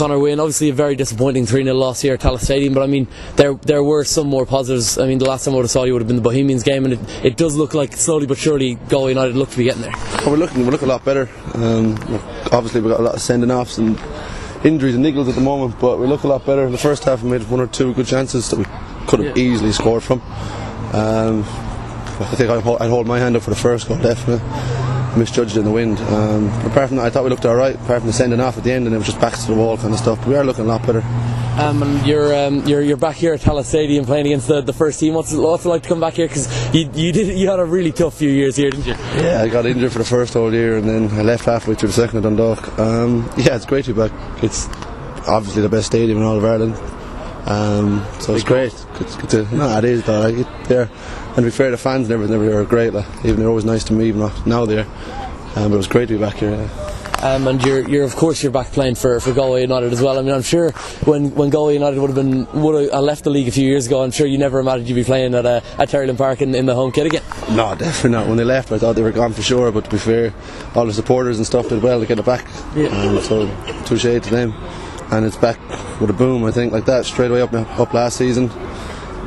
Conor win. Obviously a very disappointing 3-0 loss here at Tallaght Stadium, but I mean there were some more positives. I mean the last time I would have saw you would have been the Bohemians game, and it does look like slowly but surely Galway United look to be getting there. Well, we look a lot better. Obviously we've got a lot of sending offs and injuries and niggles at the moment, but we look a lot better. In the first half we made 1 or 2 good chances that we could have easily scored from. I think I'd hold my hand up for the first goal, definitely. Misjudged in the wind. Apart from that, I thought we looked alright, apart from the sending off at the end, and it was just backs to the wall kind of stuff. But we are looking a lot better. And you're back here at Tallaght Stadium playing against the first team. What's it like to come back here? Because you had a really tough few years here, didn't you? Yeah, I got injured for the first whole year, and then I left halfway through the second at Dundalk. Yeah, it's great to be back. It's obviously the best stadium in all of Ireland. So it's great. It's good to. No, it is. But I get there. And to be fair, the fans and everything are great. Even they're always nice to me, even now they're. But it was great to be back here. And you're of course you're back playing for Galway United as well. I mean, I'm sure when Galway United would have left the league a few years ago, I'm sure you never imagined you'd be playing at Terryland Park in the home kit again. No, definitely not. When they left, I thought they were gone for sure. But to be fair, all the supporters and stuff did well to get it back. Yeah. So touche to them. And it's back with a boom, I think, like that, straight away up last season.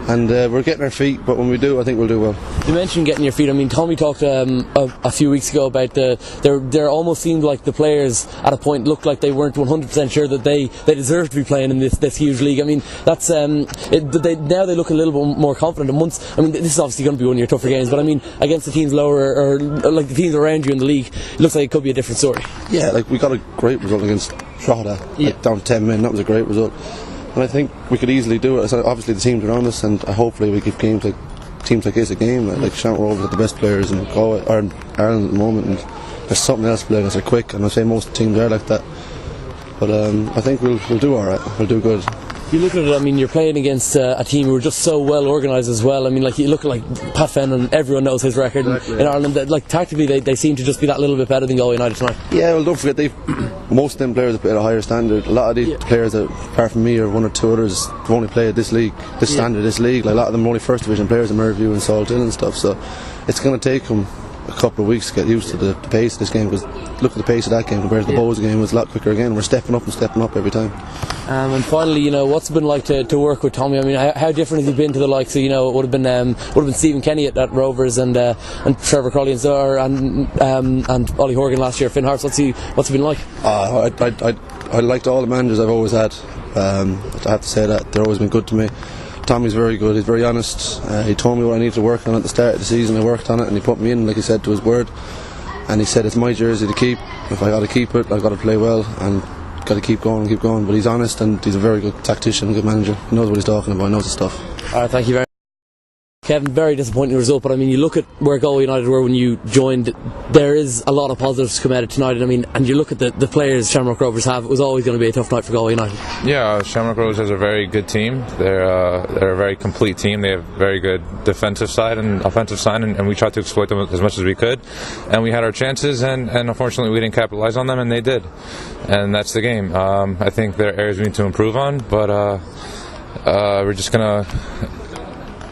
And we're getting our feet, but when we do, I think we'll do well. You mentioned getting your feet. I mean, Tommy talked a few weeks ago about there almost seemed like the players at a point looked like they weren't 100% sure that they deserved to be playing in this huge league. I mean, that's now they look a little bit more confident. And once, I mean, this is obviously going to be one of your tougher games, but I mean, against the teams lower or like the teams around you in the league, it looks like it could be a different story. Yeah, like we got a great result against Drogheda, down to 10 men. That was a great result. And I think we could easily do it. So obviously the teams around us, and hopefully we give teams like this a game. Like Shamrock Rovers are the best players in Galway or in Ireland at the moment, and there's something else playing us. They're quick, and I say most teams are like that. But I think we'll do all right. We'll do good. You look at it, I mean, you're playing against a team who are just so well organised as well. I mean, like you look at like Pat Fenn, everyone knows his record in Ireland. Like tactically, they seem to just be that little bit better than Galway United tonight. Yeah, well, don't forget most of them players have played at a higher standard. A lot of these players, that, apart from me or 1 or 2 others, have only played this league, this standard, this league. Like a lot of them are only first division players in Merview and Salthill and stuff. So it's going to take them a couple of weeks to get used to the pace of this game, because look at the pace of that game compared to the Bows game. It was a lot quicker again. We're stepping up every time. And finally, you know, what's it been like to work with Tommy? I mean, how different has he been to the likes of, you know, it would have been Stephen Kenny at Rovers and Trevor Crowley and Zara and Ollie Horgan last year, Finn Harps. What's he been like? I liked all the managers I've always had. I have to say that they've always been good to me. Tommy's very good, he's very honest. He told me what I needed to work on at the start of the season. I worked on it, and he put me in, like he said, to his word. And he said it's my jersey to keep. If I got to keep it, I've got to play well and got to keep going. But he's honest, and he's a very good tactician, good manager. He knows what he's talking about, he knows his stuff. Alright, thank you very much. Kevin, very disappointing result, but I mean, you look at where Galway United were when you joined, there is a lot of positives to come out of tonight, and I mean, and you look at the players Shamrock Rovers have, it was always going to be a tough night for Galway United. Yeah, Shamrock Rovers is a very good team. They're a very complete team. They have very good defensive side and offensive side, and we tried to exploit them as much as we could, and we had our chances, and unfortunately we didn't capitalize on them, and they did, and that's the game. I think there are areas we need to improve on, but we're just going to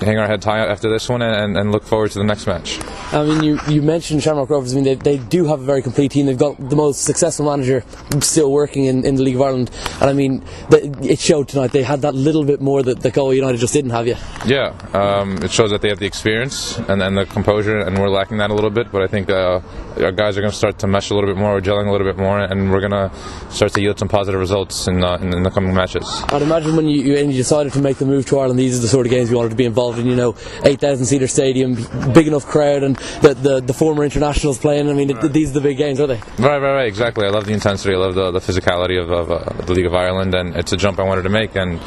hang our head high after this one and look forward to the next match. I mean, you mentioned Shamrock Rovers. I mean, they do have a very complete team. They've got the most successful manager still working in the League of Ireland, and I mean, it showed tonight. They had that little bit more that Galway United just didn't have yet. Yeah, it shows that they have the experience and the composure, and we're lacking that a little bit, but I think our guys are going to start to mesh a little bit more, we're gelling a little bit more, and we're going to start to yield some positive results in the coming matches. I'd imagine when you decided to make the move to Ireland, these are the sort of games you wanted to be involved in, you know, 8,000 seater stadium, big enough crowd, and the former internationals playing. I mean, these are the big games, are they? Right, exactly. I love the intensity, I love the physicality of the League of Ireland, and it's a jump I wanted to make, and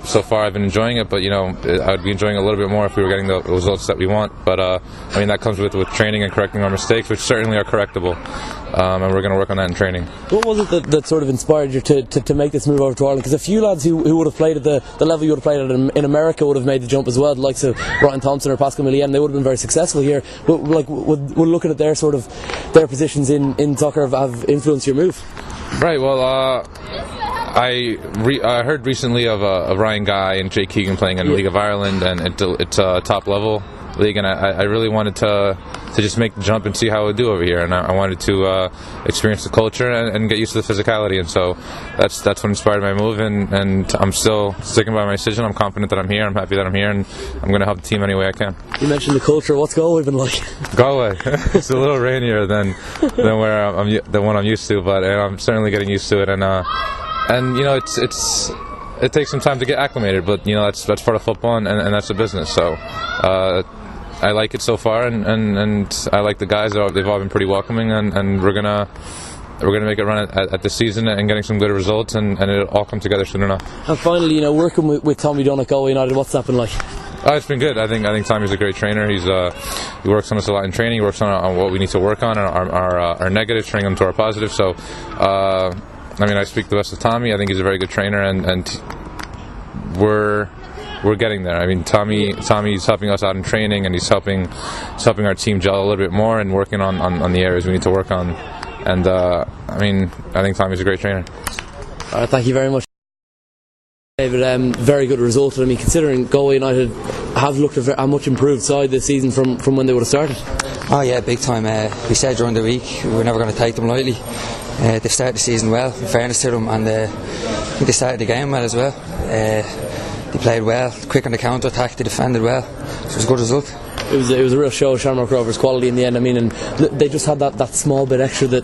so far I've been enjoying it, but you know, I would be enjoying it a little bit more if we were getting the results that we want, but I mean, that comes with training and correcting our mistakes, which certainly are correctable, and we're going to work on that in training. What was it that sort of inspired you to make this move over to Ireland? Because a few lads who would have played at the level you would have played at in America would have made the jump as well, the likes of Ryan Thompson or Pascal Millien. They would have been very successful here. But like, would looking at their positions in soccer have influenced your move? Right, well, I heard recently of Ryan Guy and Jay Keegan playing in the League of Ireland, and it's top level. league, and I really wanted to just make the jump and see how it would do over here, and I wanted to experience the culture and get used to the physicality, and so that's what inspired my move, and I'm still sticking by my decision. I'm confident that I'm here. I'm happy that I'm here, and I'm going to help the team any way I can. You mentioned the culture. What's Galway been like? Galway, it's a little rainier than where the one I'm used to, but I'm certainly getting used to it, and you know it takes some time to get acclimated, but you know that's part of football, and that's the business. So I like it so far, and I like the guys. They've all been pretty welcoming, and we're gonna make a run at the season and getting some good results, and it'll all come together soon enough. And finally, you know, working with Tommy Donagh at Galway United, what's that been like? Oh, it's been good. I think Tommy's a great trainer. He works on us a lot in training. He works on what we need to work on, our negatives, turning them to our positives. So, I mean, I speak the best of Tommy. I think he's a very good trainer, and we're getting there. I mean, Tommy's helping us out in training, and he's helping our team gel a little bit more and working on the areas we need to work on. And I mean, I think Tommy's a great trainer. All right, thank you very much, David. Very good result. I mean, considering Galway United have looked a much improved side this season from when they would have started. Oh yeah, big time. We said during the week we were never going to take them lightly. They've started the season well, in fairness to them, and I think they started the game well as well. They played well, quick on the counter attack, they defended well, so it was a good result. It was a real show of Shamrock Rovers quality in the end. I mean, and they just had that small bit extra that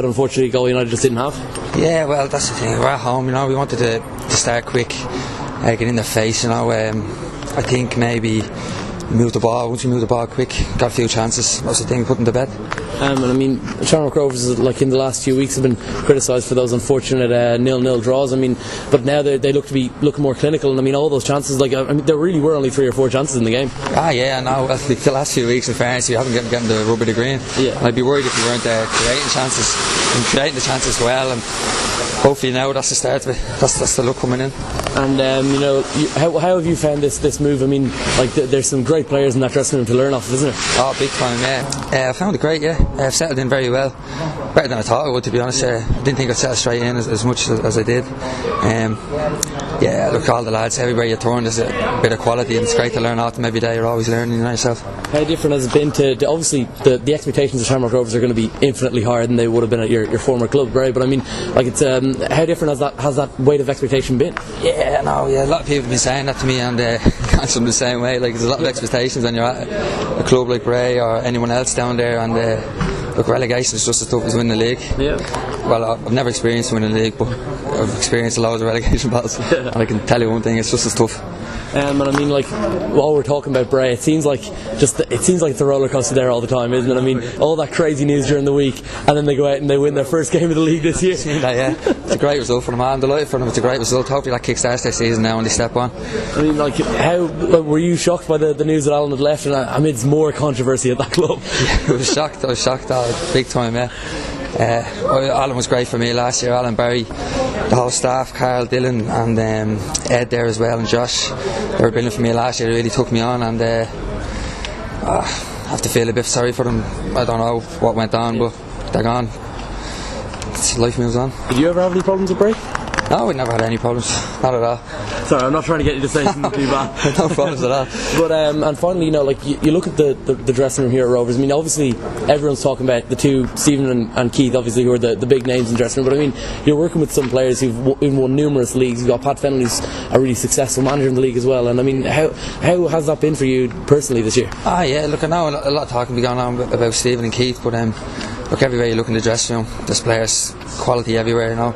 unfortunately Galway United just didn't have. Yeah, well, that's the thing. We're at home, you know. We wanted to start quick, get in their face, you know. I think maybe once we moved the ball quick, got a few chances. That's the thing we put in the bed. And I mean, Shamrock Rovers, like in the last few weeks, have been criticised for those unfortunate 0-0 draws. I mean, but now they look to be looking more clinical. And I mean, all those chances, like I mean, there really were only 3 or 4 chances in the game. Ah, yeah, I know. The last few weeks, in fairness, you haven't gotten the rub of the green. Yeah. I'd be worried if you weren't creating the chances well, and hopefully now that's the start of it. That's the look coming in. And you know, how have you found this move? I mean, like there's some great players in that dressing room to learn off, isn't there? Oh, big time, yeah. I found it great, yeah. I've settled in very well, better than I thought I would, to be honest. I didn't think I'd settle straight in as much as I did. Yeah, look, all the lads, everywhere you turn, there's a bit of quality, and it's great to learn off them every day. You're always learning, you know, yourself. How different has it been to obviously the expectations of Shamrock Rovers are going to be infinitely higher than they would have been at your former club, Bray? But I mean, like it's how different has that weight of expectation been? Yeah, no, yeah. A lot of people have been saying that to me, and I'm the same way. Like there's a lot of expectations when you're at a club like Bray or anyone else down there, and look, relegation is just as tough as winning the league. Yeah. Well, I've never experienced winning the league, but I've experienced a lot of relegation battles, and I can tell you one thing: it's just as tough. And I mean, like while we're talking about Bray, it seems like it's a roller coaster there all the time, isn't it? I mean, all that crazy news during the week, and then they go out and they win their first game of the league this year. Yeah, it's a great result for them. I'm delighted for them. It's a great result. Hopefully that kickstarts their season now when they step on. I mean, like, how were you shocked by the news that Alan had left, and amidst more controversy at that club? Yeah, I was shocked. Big time, yeah. Alan was great for me last year. Alan, Barry, the whole staff, Carl, Dylan, and Ed there as well, and Josh. They were brilliant for me last year. They really took me on, and I have to feel a bit sorry for them. I don't know what went on, but they're gone. Life moves on. Did you ever have any problems with Bray? No, we never had any problems. Not at all. Sorry, I'm not trying to get you to say something too bad. No problems at all. But and finally, you know, like you look at the dressing room here at Rovers. I mean, obviously everyone's talking about the two, Stephen and Keith, obviously, who are the big names in the dressing room. But I mean, you're working with some players who've won numerous leagues. You've got Pat Fennelly, who's a really successful manager in the league as well. And I mean, how has that been for you personally this year? Ah, yeah. Look, I know a lot of talk can be going on about Stephen and Keith, but look, everywhere you look in the dressing room, there's players, quality everywhere, you know.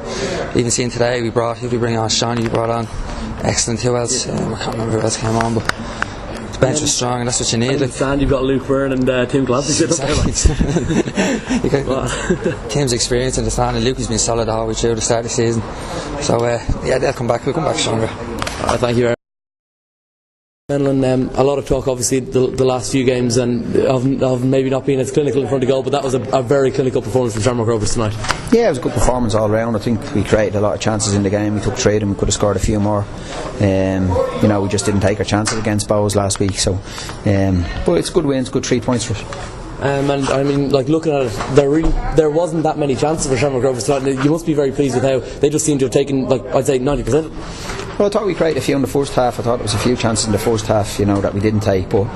Even seeing today, we bring on Sean, you brought on. Excellent. Who else? I can't remember who else came on, but the bench was strong, and that's what you need. Like, stand, you've got Luke Byrne and Tim Clancy. Tim's experience in the stand, and Luke has been solid all the way through the start of the season. So yeah, they'll come back. We'll come back stronger. Thank you very much. A lot of talk obviously the last few games and of maybe not being as clinical in front of goal, but that was a very clinical performance from Shamrock Rovers tonight. Yeah, it was a good performance all round. I think we created a lot of chances in the game. We took 3 of them, we could have scored a few more. You know, we just didn't take our chances against Bows last week, so but it's a good win, it's good 3 points for us. And I mean, like looking at it, there wasn't that many chances for Shamrock Rovers tonight. You must be very pleased with how they just seem to have taken, like I'd say, 90%. Well, I thought we created a few in the first half. I thought there was a few chances in the first half, you know, that we didn't take. But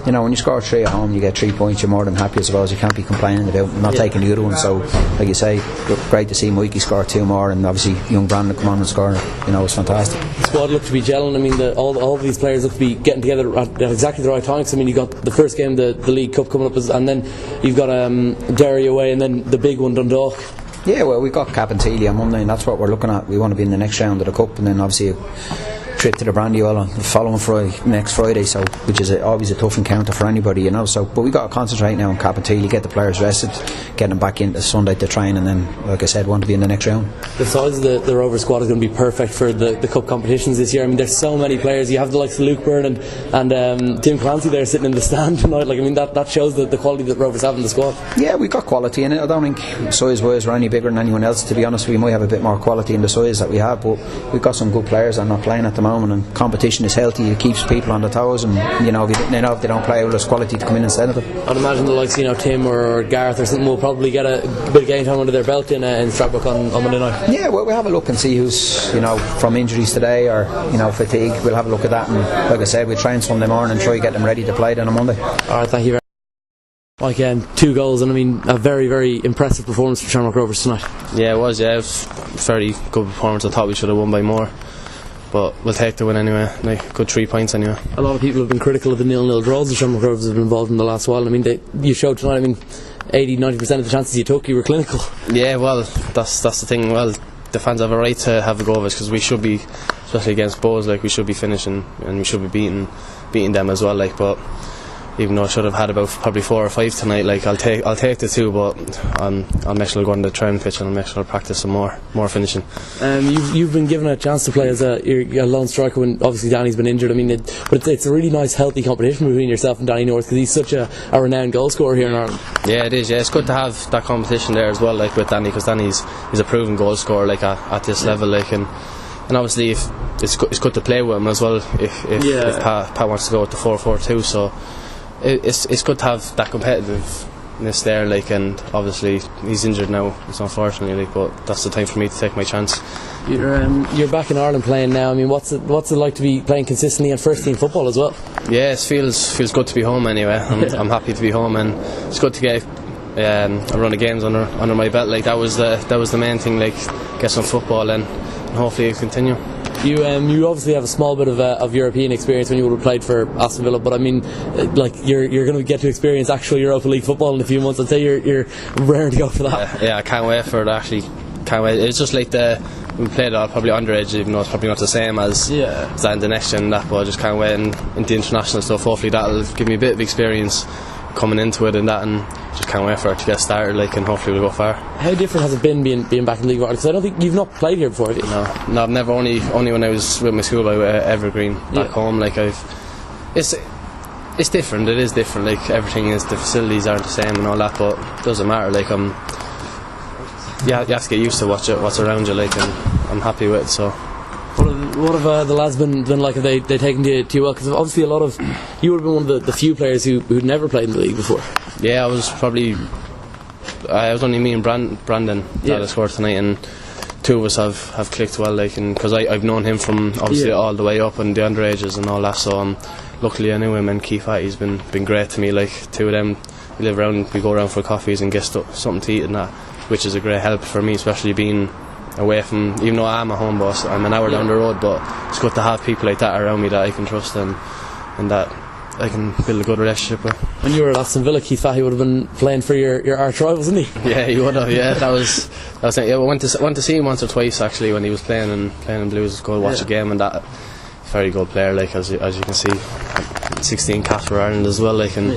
you know, when you score 3 at home, you get 3 points, you're more than happy, I suppose. You can't be complaining about not taking the other one. So, like you say, great to see Mikey score 2 more, and obviously young Brandon come on and score. You know, it's fantastic. The squad looked to be gelling. I mean, all of these players look to be getting together at exactly the right times. I mean, you got the first game, the League Cup coming up, and then you've got Derry away, and then the big one, Dundalk. Yeah, well, we've got Capantili on Monday, and that's what we're looking at. We want to be in the next round of the Cup, and then obviously a trip to the Brandywell on the following next Friday, so which is always a tough encounter for anybody, you know. So, but we got to concentrate now on Capantili, get the players rested, get them back into Sunday to train, and then, like I said, want to be in the next round. The size of the Rovers squad is going to be perfect for the Cup competitions this year. I mean, there's so many players. You have the likes of Luke Byrne and Tim Clancy there sitting in the stand tonight. Like, I mean, that shows the quality that Rovers have in the squad. Yeah, we got quality in it. I don't think size-wise we're any bigger than anyone else, to be honest. We might have a bit more quality in the size that we have, but we've got some good players that are not playing at the moment, and competition is healthy. It keeps people on their toes, and you know, if they don't play, well, there's quality to come in instead of them. I'd imagine the likes, you know, Tim or Gareth or something will probably get a bit of game time under their belt in Stradbrook on Monday night. Yeah, we'll have a look and see who's, you know, from injuries today or, you know, fatigue. We'll have a look at that, and like I said, we'll train Sunday morning and try to get them ready to play then on Monday. Alright, thank you very much. Again, 2 goals, and I mean, a very, very impressive performance for Shamrock Rovers tonight. Yeah, it was a very good performance. I thought we should have won by more, but we'll take the win anyway. Like, good 3 points anyway. A lot of people have been critical of the 0-0 draws the Shamrock Rovers have been involved in the last while. I mean, you showed tonight, I mean, 80-90% of the chances you took, you were clinical. Yeah, well, that's the thing. Well, the fans have a right to have a go of us, because we should be, especially against Bows, like, we should be finishing and we should be beating them as well. Like, but even though I should have had about probably 4 or 5 tonight, like, I'll take the 2, but I'll make sure I'll go on the training pitch and I'll make sure I'll practice some more finishing. You've been given a chance to play as a lone striker when obviously Danny's been injured. I mean, but it's a really nice, healthy competition between yourself and Danny North, because he's such a renowned goal scorer here in Ireland. Yeah, it is. Yeah, it's good to have that competition there as well, like with Danny, because Danny's a proven goal scorer, like at this level, like, and obviously if it's good to play with him as well. If Pat wants to go with the 4-4-2, so. It's good to have that competitiveness there, like, and obviously he's injured now, it's unfortunately, like, but that's the time for me to take my chance. You're back in Ireland playing now. I mean, what's it like to be playing consistently in first team football as well? Yeah, it feels good to be home anyway. I'm happy to be home, and it's good to get a run of games under my belt. Like, that was the main thing, like, get some football and hopefully it'll continue. You obviously have a small bit of European experience when you would have played for Aston Villa, but I mean, like, you're going to get to experience actual Europa League football in a few months. I'd say you're raring to go for that. Yeah, I can't wait for it, actually. Can't wait. It's just like we played it all probably underage, even though it's probably not the same as that in the next gen and that, but I just can't wait, and the international stuff, hopefully that'll give me a bit of experience coming into it and that, and just can't wait for it to get started, like, and hopefully we'll go far. How different has it been being back in the League of Ireland? Because I don't think you've not played here before, have you? No, I've never, only when I was with my school at Evergreen back home. Like, it's different. It is different. Like, everything is, the facilities aren't the same and all that, but it doesn't matter. Like, you have to get used to what's around you, like, and I'm happy with it. So. What have the lads been like? Have they taken to you well? Because obviously you would have been one of the few players who'd never played in the league before. Yeah, I was only me and Brandon that I scored tonight, and 2 of us have clicked well, like, and because I've known him from obviously all the way up and the underages and all that, so luckily I knew him, and Keith Hattie's been great to me. Like, 2 of them, we go around for coffees and get something to eat and that, which is a great help for me, especially being away from, even though I'm a home boss, I'm an hour down the road, but it's good to have people like that around me that I can trust and that I can build a good relationship with. When you were at Aston Villa, Keith Fahey would have been playing for your arch rivals, wasn't he? Yeah, he would have. Yeah, that was it. Yeah, I went to see him once or twice actually when he was playing in Blues. Go watch a game, and that very good player, like, as you can see, 16 caps for Ireland as well, like, and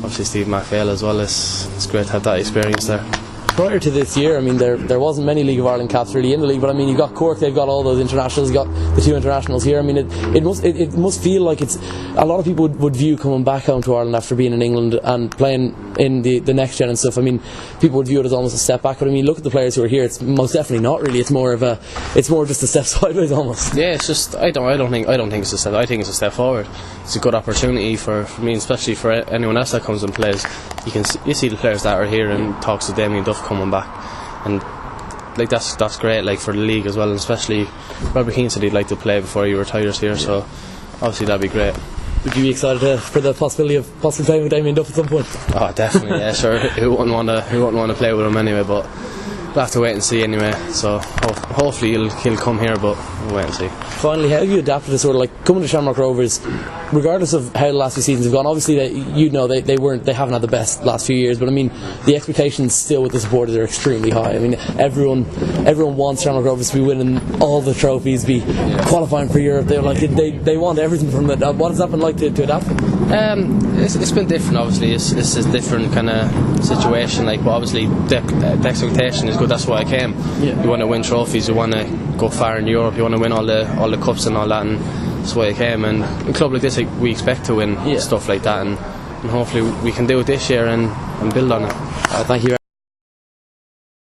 obviously Steve McPhail as well. It's great to have that experience there. Prior to this year, I mean, there wasn't many League of Ireland caps really in the league, but I mean, you've got Cork, they've got all those internationals, you've got the 2 internationals here. I mean, it must feel like it's a lot of people would view coming back home to Ireland after being in England and playing in the next gen and stuff. I mean, people would view it as almost a step back, but I mean, look at the players who are here. It's most definitely not really. It's more just a step sideways almost. Yeah, it's just I don't think it's a step. I think it's a step forward. It's a good opportunity for me, especially for anyone else that comes and plays. You see the players that are here and talks to Damien Duff coming back, and like that's great, like, for the league as well, and especially Robert Keane said he'd like to play before he retires here, so obviously that'd be great. Would you be excited for the possibility of possibly playing with Damien Duff at some point? Oh, definitely, yeah, sure. Who wouldn't want to play with him anyway? But we'll have to wait and see anyway. So hopefully he'll come here, but we'll wait and see. Finally, how have you adapted to sort of like coming to Shamrock Rovers, regardless of how the last few seasons have gone? Obviously, they haven't had the best last few years, but I mean, the expectations still with the supporters are extremely high. I mean, everyone wants Shamrock Rovers to be winning all the trophies, be qualifying for Europe. They want everything from it. What has that been like to adapt? It's been different. Obviously, it's a different kind of situation. But obviously, the expectation is good. That's why I came. Yeah. You want to win trophies. You want to go far in Europe. You want to win all the cups and all that. And that's why I came. And a club like this, we expect to win stuff like that. And hopefully, we can do it this year and build on it. Thank you.